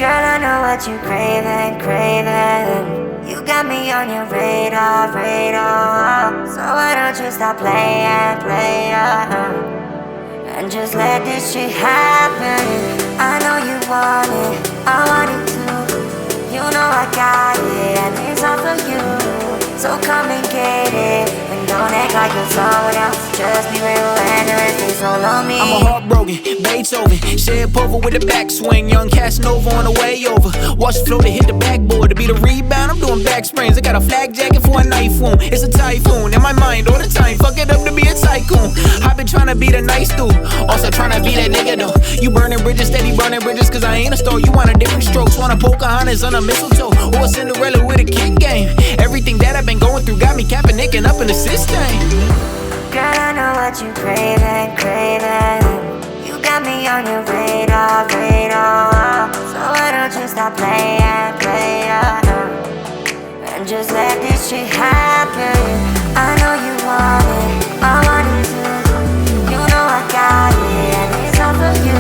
Girl, I know what you craving, craving. You got me on your radar, radar. So why don't you stop playing, playing, and just let this shit happen. I know you want it, I want it too. You know I got it, and it's all for you. So come and get it, and don't act like you're someone else. Just be real and the rest is all on me. I'm a heartbroken Beethoven, shed pulver with a backswing. Young Casanova on the way over. Watch the flow to hit the backboard. To be the rebound, I'm doing back springs. I got a flak jacket for a knife wound. It's a typhoon in my mind all the time. Fuck it up to be a tycoon. I've been trying to be the nice dude, also trying to be that nigga though. You burning bridges, steady burning bridges, cause I ain't a star. You want a different strokes, want a Pocahontas on a mistletoe, or a Cinderella with a kick game. Everything that I've been going through got me capping, nicking up in the system. Girl, I know what you craving, craving. You got me on your radar, radar. So why don't you stop playing, playing, and just let this shit happen. I know you want it, I want it too. You know I got it, and it's all for you.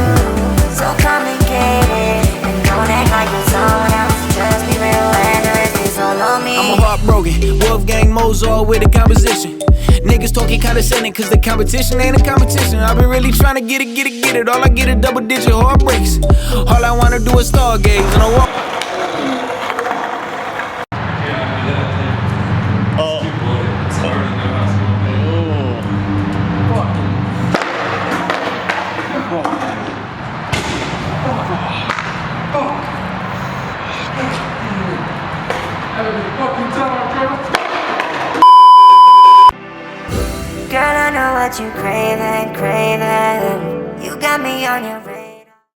So come and get it, and don't act like you're someone else. Just be real and the rest is all on me. I'm a heartbroken Wolfgang Mozart with a composition. Niggas talking condescending cause the competition ain't a competition. I've been really trying to get it. All I get is double-digit heartbreaks. All I wanna do is stargaze and I walk. Girl, I know what you craving, craving. You got me on your radar.